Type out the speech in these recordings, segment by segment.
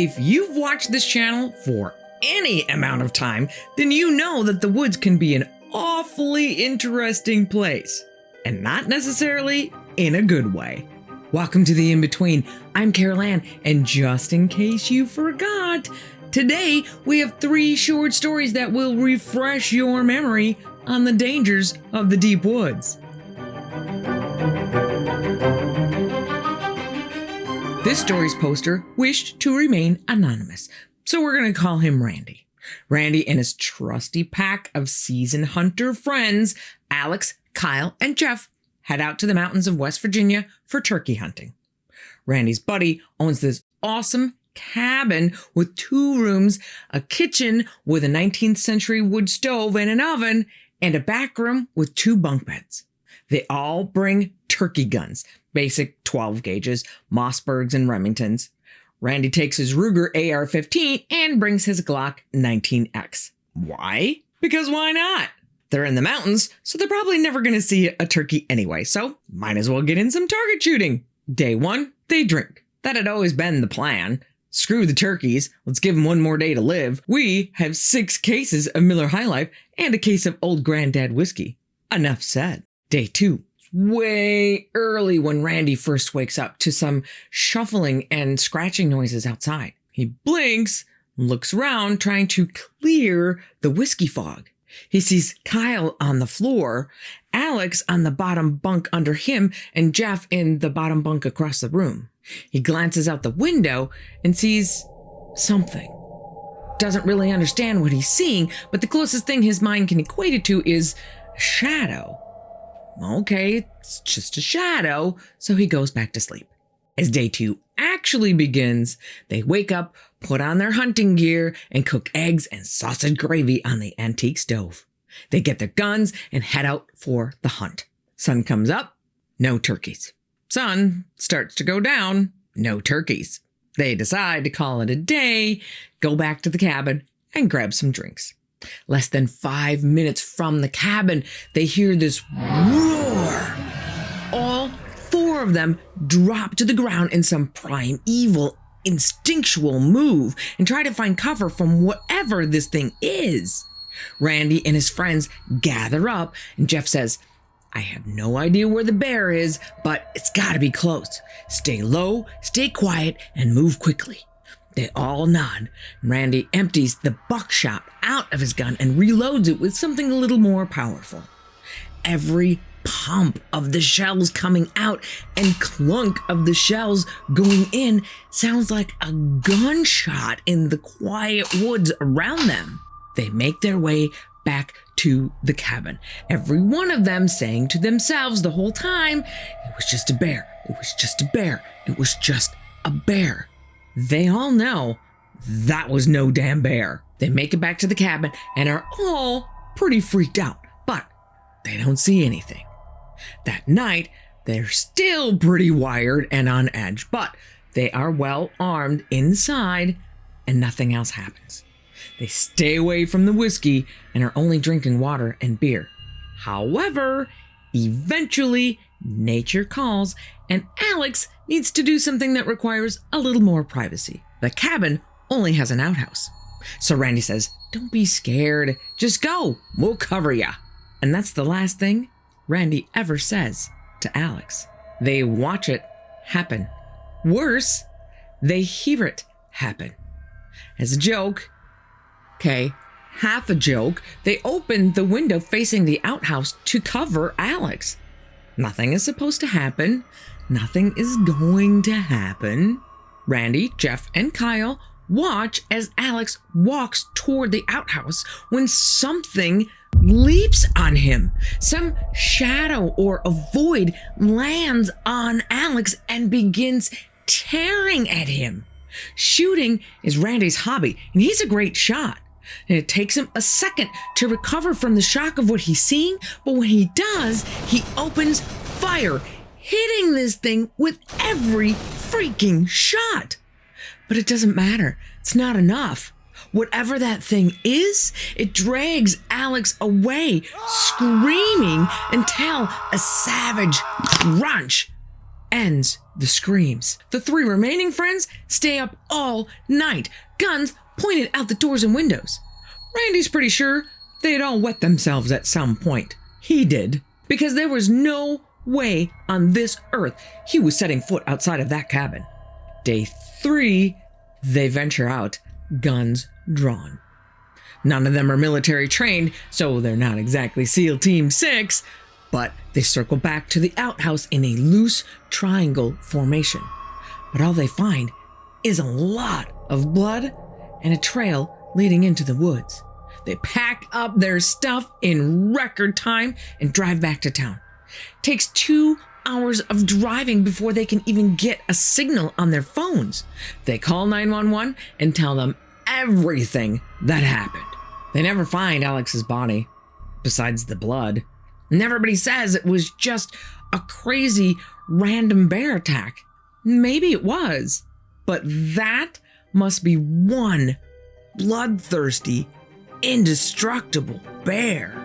If you've watched this channel for any amount of time, then you know that the woods can be an awfully interesting place, and not necessarily in a good way. Welcome to the In-Between. I'm Carol Ann, and just in case you forgot, today we have 3 short stories that will refresh your memory on the dangers of the deep woods. This story's poster wished to remain anonymous, so we're going to call him Randy. Randy and his trusty pack of seasoned hunter friends, Alex, Kyle, and Jeff, head out to the mountains of West Virginia for turkey hunting. Randy's buddy owns this awesome cabin with 2 rooms, a kitchen with a 19th century wood stove and an oven, and a back room with 2 bunk beds. They all bring turkey guns, basic 12 gauges, Mossbergs and Remingtons. Randy takes his Ruger AR-15 and brings his Glock 19X. Why? Because why not? They're in the mountains, so they're probably never going to see a turkey anyway, so might as well get in some target shooting. Day 1, they drink. That had always been the plan. Screw the turkeys, let's give them one more day to live. We have 6 cases of Miller High Life and a case of Old Granddad whiskey. Enough said. Day 2. Way early when Randy first wakes up to some shuffling and scratching noises outside. He blinks, looks around, trying to clear the whiskey fog. He sees Kyle on the floor, Alex on the bottom bunk under him, and Jeff in the bottom bunk across the room. He glances out the window and sees something. Doesn't really understand what he's seeing, but the closest thing his mind can equate it to is a shadow. Okay, it's just a shadow, so he goes back to sleep. As day 2 actually begins, they wake up, put on their hunting gear, and cook eggs and sausage gravy on the antique stove. They get their guns and head out for the hunt. Sun comes up, no turkeys. Sun starts to go down, no turkeys. They decide to call it a day, go back to the cabin, and grab some drinks. Less than 5 minutes from the cabin, they hear this roar. All 4 of them drop to the ground in some primeval, instinctual move and try to find cover from whatever this thing is. Randy and his friends gather up, and Jeff says, "I have no idea where the bear is, but it's gotta be close. Stay low, stay quiet, and move quickly." They all nod. Randy empties the buckshot out of his gun and reloads it with something a little more powerful. Every pump of the shells coming out and clunk of the shells going in sounds like a gunshot in the quiet woods around them. They make their way back to the cabin, every one of them saying to themselves the whole time, "It was just a bear. It was just a bear. It was just a bear." They all know that was no damn bear. They make it back to the cabin and are all pretty freaked out, but they don't see anything. That night, they're still pretty wired and on edge, but they are well armed inside and nothing else happens. They stay away from the whiskey and are only drinking water and beer. However, eventually, nature calls, and Alex needs to do something that requires a little more privacy. The cabin only has an outhouse. So Randy says, "Don't be scared. Just go. We'll cover ya." And that's the last thing Randy ever says to Alex. They watch it happen. Worse, they hear it happen. As a joke, half a joke, they open the window facing the outhouse to cover Alex. Nothing is supposed to happen. Nothing is going to happen. Randy, Jeff, and Kyle watch as Alex walks toward the outhouse when something leaps on him. Some shadow or a void lands on Alex and begins tearing at him. Shooting is Randy's hobby, and he's a great shot. And it takes him a second to recover from the shock of what he's seeing, but when he does, he opens fire, hitting this thing with every freaking shot. But it doesn't matter. It's not enough. Whatever that thing is, it drags Alex away, screaming until a savage crunch ends the screams. The 3 remaining friends stay up all night, guns pointed out the doors and windows. Randy's pretty sure they'd all wet themselves at some point. He did, because there was no way on this earth he was setting foot outside of that cabin. Day 3, they venture out, guns drawn. None of them are military trained, so they're not exactly SEAL Team 6, but they circle back to the outhouse in a loose triangle formation. But all they find is a lot of blood and a trail leading into the woods. They pack up their stuff in record time and drive back to town. Takes 2 hours of driving before they can even get a signal on their phones. They call 911 and tell them everything that happened. They never find Alex's body, besides the blood. And everybody says it was just a crazy random bear attack. Maybe it was, but that must be one bloodthirsty, indestructible bear.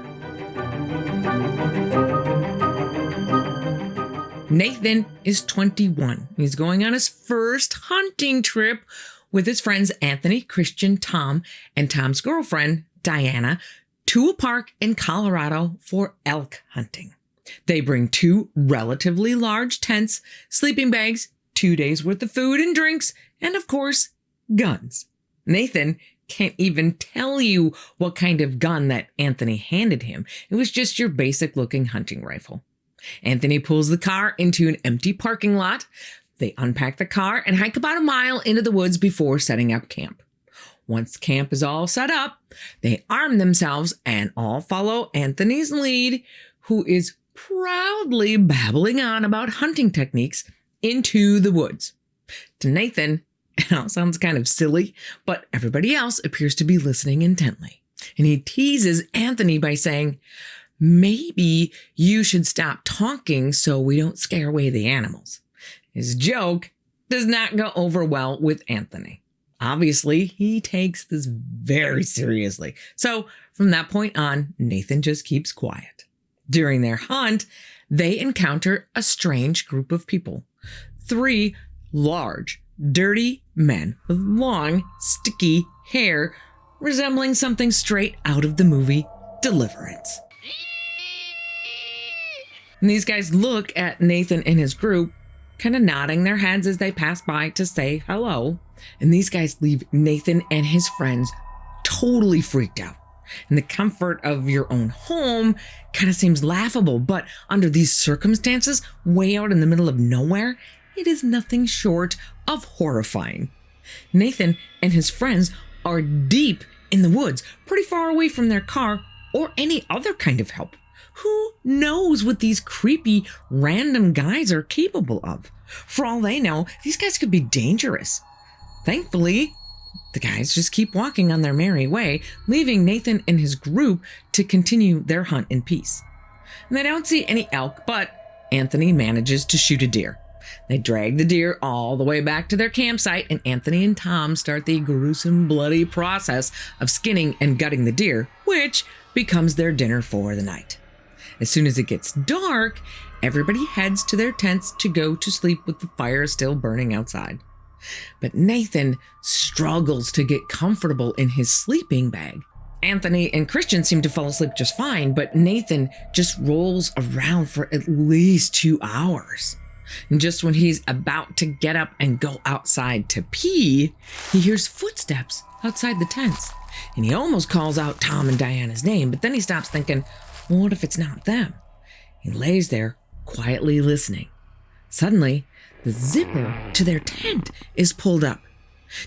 Nathan is 21. He's going on his first hunting trip with his friends Anthony, Christian, Tom, and Tom's girlfriend, Diana, to a park in Colorado for elk hunting. They bring 2 relatively large tents, sleeping bags, 2 days worth of food and drinks, and of course, guns. Nathan can't even tell you what kind of gun that Anthony handed him. It was just your basic looking hunting rifle. Anthony pulls the car into an empty parking lot. They unpack the car and hike about a mile into the woods before setting up camp. Once camp is all set up, they arm themselves and all follow Anthony's lead, who is proudly babbling on about hunting techniques into the woods. To Nathan, it all sounds kind of silly, but everybody else appears to be listening intently. And he teases Anthony by saying, "Maybe you should stop talking so we don't scare away the animals." His joke does not go over well with Anthony. Obviously, he takes this very seriously. So from that point on, Nathan just keeps quiet. During their hunt, they encounter a strange group of people. 3 large, dirty men with long, sticky hair resembling something straight out of the movie Deliverance. And these guys look at Nathan and his group, kind of nodding their heads as they pass by to say hello. And these guys leave Nathan and his friends totally freaked out. And the comfort of your own home kind of seems laughable, but under these circumstances, way out in the middle of nowhere, it is nothing short of horrifying. Nathan and his friends are deep in the woods, pretty far away from their car or any other kind of help. Who knows what these creepy, random guys are capable of? For all they know, these guys could be dangerous. Thankfully, the guys just keep walking on their merry way, leaving Nathan and his group to continue their hunt in peace. And they don't see any elk, but Anthony manages to shoot a deer. They drag the deer all the way back to their campsite, and Anthony and Tom start the gruesome, bloody process of skinning and gutting the deer, which becomes their dinner for the night. As soon as it gets dark, everybody heads to their tents to go to sleep with the fire still burning outside. But Nathan struggles to get comfortable in his sleeping bag. Anthony and Christian seem to fall asleep just fine, but Nathan just rolls around for at least 2 hours. And just when he's about to get up and go outside to pee, he hears footsteps outside the tents. And he almost calls out Tom and Diana's name, but then he stops thinking, well, what if it's not them? He lays there, quietly listening. Suddenly, the zipper to their tent is pulled up.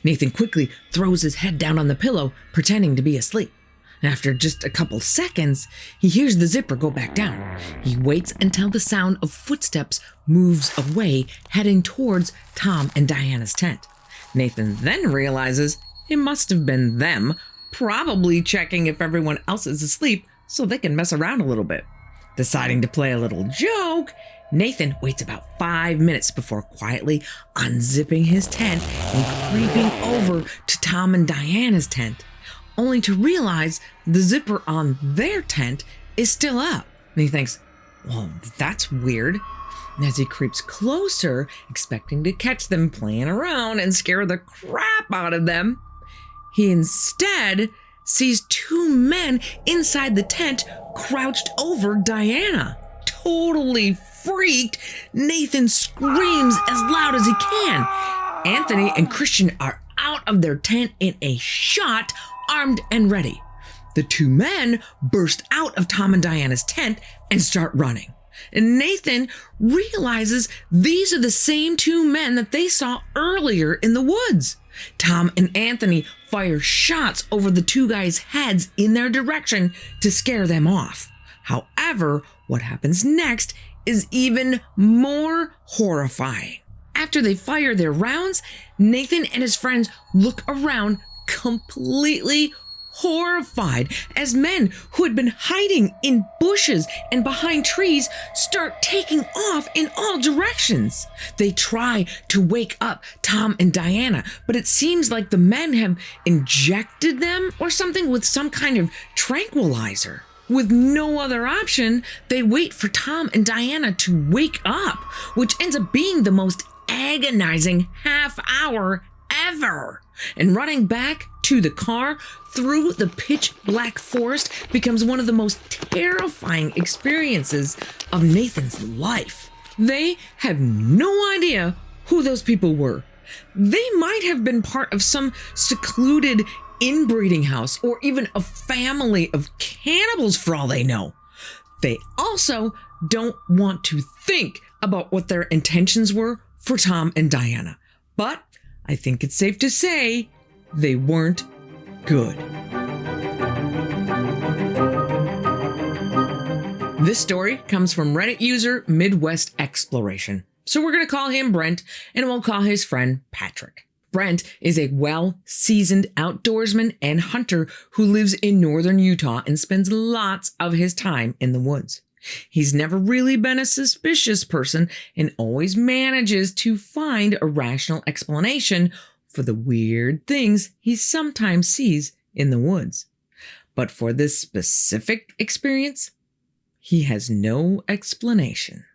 Nathan quickly throws his head down on the pillow, pretending to be asleep. After just a couple seconds, he hears the zipper go back down. He waits until the sound of footsteps moves away, heading towards Tom and Diana's tent. Nathan then realizes it must have been them, probably checking if everyone else is asleep so they can mess around a little bit. Deciding to play a little joke, Nathan waits about 5 minutes before quietly unzipping his tent and creeping over to Tom and Diana's tent, only to realize the zipper on their tent is still up. And he thinks, well, that's weird. As he creeps closer, expecting to catch them playing around and scare the crap out of them, he instead sees two men inside the tent crouched over Diana. Totally freaked, Nathan screams as loud as he can. Anthony and Christian are out of their tent in a shot, armed and ready. The two men burst out of Tom and Diana's tent and start running. And Nathan realizes these are the same two men that they saw earlier in the woods. Tom and Anthony fire shots over the two guys' heads in their direction to scare them off. However, what happens next is even more horrifying. After they fire their rounds, Nathan and his friends look around completely horrified as men who had been hiding in bushes and behind trees start taking off in all directions. They try to wake up Tom and Diana, but it seems like the men have injected them or something with some kind of tranquilizer. With no other option, they wait for Tom and Diana to wake up, which ends up being the most agonizing half hour ever. And running back to the car through the pitch black forest becomes one of the most terrifying experiences of Nathan's life. They have no idea who those people were. They might have been part of some secluded inbreeding house or even a family of cannibals for all they know. They also don't want to think about what their intentions were for Tom and Diana. But I think it's safe to say they weren't good. This story comes from Reddit user Midwest Exploration. So we're going to call him Brent, and we'll call his friend Patrick. Brent is a well-seasoned outdoorsman and hunter who lives in northern Utah and spends lots of his time in the woods. He's never really been a suspicious person and always manages to find a rational explanation for the weird things he sometimes sees in the woods. But for this specific experience, he has no explanation.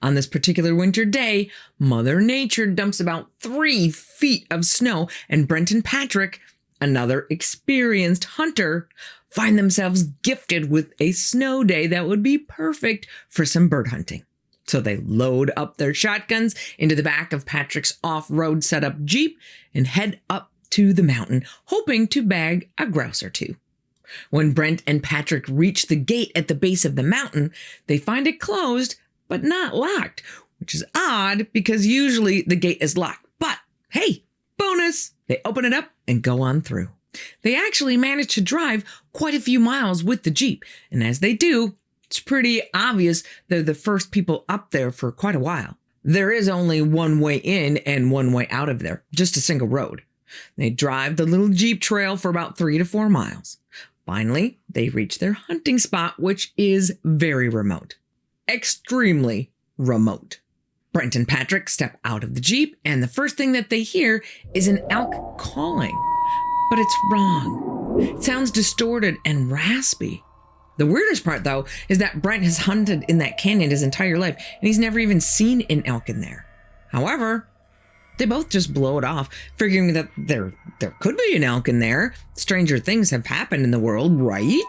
On this particular winter day, Mother Nature dumps about 3 feet of snow, and Brent and Patrick, another experienced hunter, find themselves gifted with a snow day that would be perfect for some bird hunting. So they load up their shotguns into the back of Patrick's off-road setup Jeep and head up to the mountain, hoping to bag a grouse or two. When Brent and Patrick reach the gate at the base of the mountain, they find it closed, but not locked, which is odd because usually the gate is locked. But hey, bonus! They open it up and go on through. They actually manage to drive quite a few miles with the Jeep, and as they do, it's pretty obvious they're the first people up there for quite a while. There is only one way in and one way out of there, just a single road. They drive the little Jeep trail for about 3 to 4 miles. Finally, they reach their hunting spot, which is very remote. Extremely remote. Brent and Patrick step out of the Jeep, and the first thing that they hear is an elk calling. But it's wrong. It sounds distorted and raspy. The weirdest part, though, is that Brent has hunted in that canyon his entire life, and he's never even seen an elk in there. However, they both just blow it off, figuring that there could be an elk in there. Stranger things have happened in the world, right?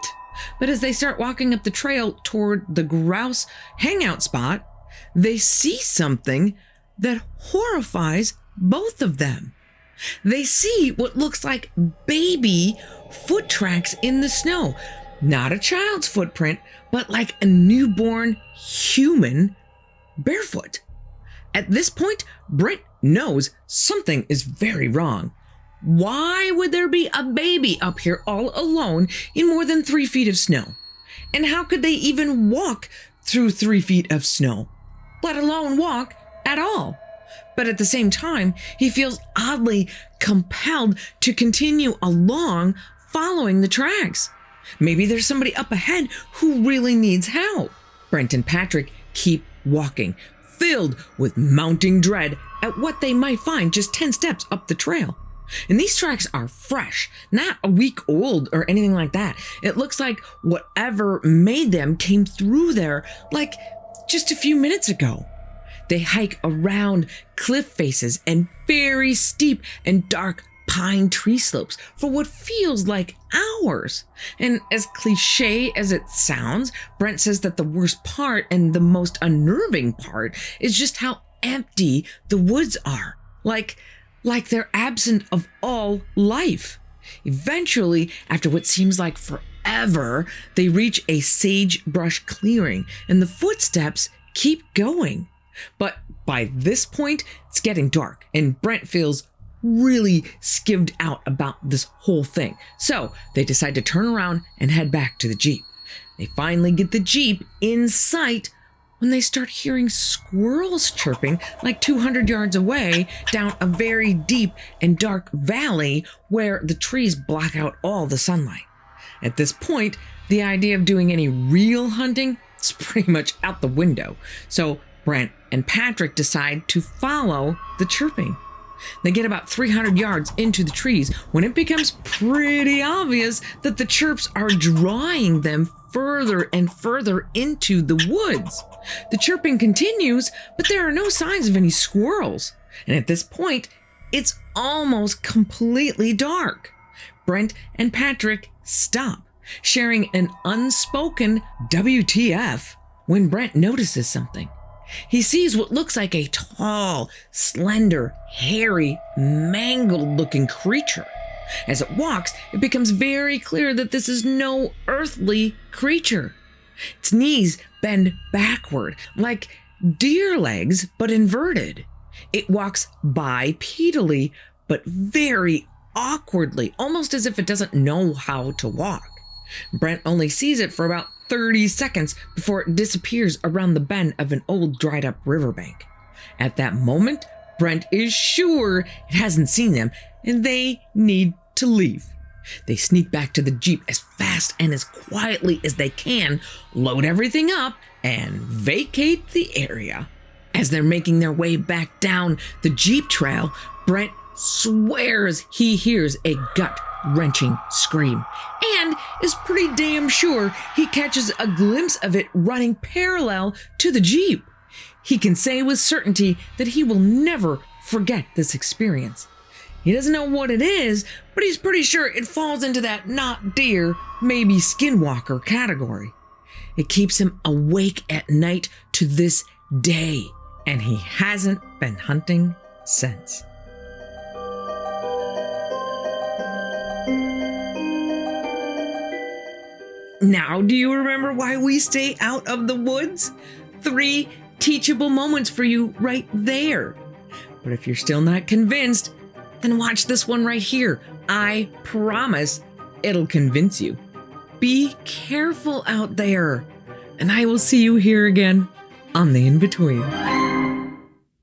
But as they start walking up the trail toward the grouse hangout spot, they see something that horrifies both of them. They see what looks like baby foot tracks in the snow. Not a child's footprint, but like a newborn human barefoot. At this point, Brent knows something is very wrong. Why would there be a baby up here all alone in more than 3 feet of snow? And how could they even walk through 3 feet of snow, let alone walk at all? But at the same time, he feels oddly compelled to continue along following the tracks. Maybe there's somebody up ahead who really needs help. Brent and Patrick keep walking, filled with mounting dread at what they might find just 10 steps up the trail. And these tracks are fresh, not a week old or anything like that. It looks like whatever made them came through there like just a few minutes ago. They hike around cliff faces and very steep and dark pine tree slopes for what feels like hours. And as cliche as it sounds, Brent says that the worst part and the most unnerving part is just how empty the woods are. Like they're absent of all life. Eventually, after what seems like forever, they reach a sagebrush clearing and the footsteps keep going. But by this point, it's getting dark and Brent feels really skivved out about this whole thing. So they decide to turn around and head back to the Jeep. They finally get the Jeep in sight when they start hearing squirrels chirping like 200 yards away down a very deep and dark valley where the trees block out all the sunlight. At this point, the idea of doing any real hunting is pretty much out the window. So Brent and Patrick decide to follow the chirping. They get about 300 yards into the trees when it becomes pretty obvious that the chirps are drawing them further and further into the woods. The chirping continues, but there are no signs of any squirrels. And at this point, it's almost completely dark. Brent and Patrick stop, sharing an unspoken WTF when Brent notices something. He sees what looks like a tall, slender, hairy, mangled-looking creature. As it walks, it becomes very clear that this is no earthly creature. Its knees bend backward, like deer legs, but inverted. It walks bipedally, but very awkwardly, almost as if it doesn't know how to walk. Brent only sees it for about 30 seconds before it disappears around the bend of an old dried up riverbank. At that moment, Brent is sure it hasn't seen them and they need to leave. They sneak back to the Jeep as fast and as quietly as they can, load everything up, and vacate the area. As they're making their way back down the Jeep trail, Brent swears he hears a gut-wrenching scream and is pretty damn sure he catches a glimpse of it running parallel to the Jeep. He can say with certainty that he will never forget this experience. He doesn't know what it is, but he's pretty sure it falls into that not deer, maybe skinwalker category. It keeps him awake at night to this day, and he hasn't been hunting since. Now, do you remember why we stay out of the woods? 3 teachable moments for you right there. But if you're still not convinced, then watch this one right here. I promise it'll convince you. Be careful out there, and I will see you here again on the In-Between.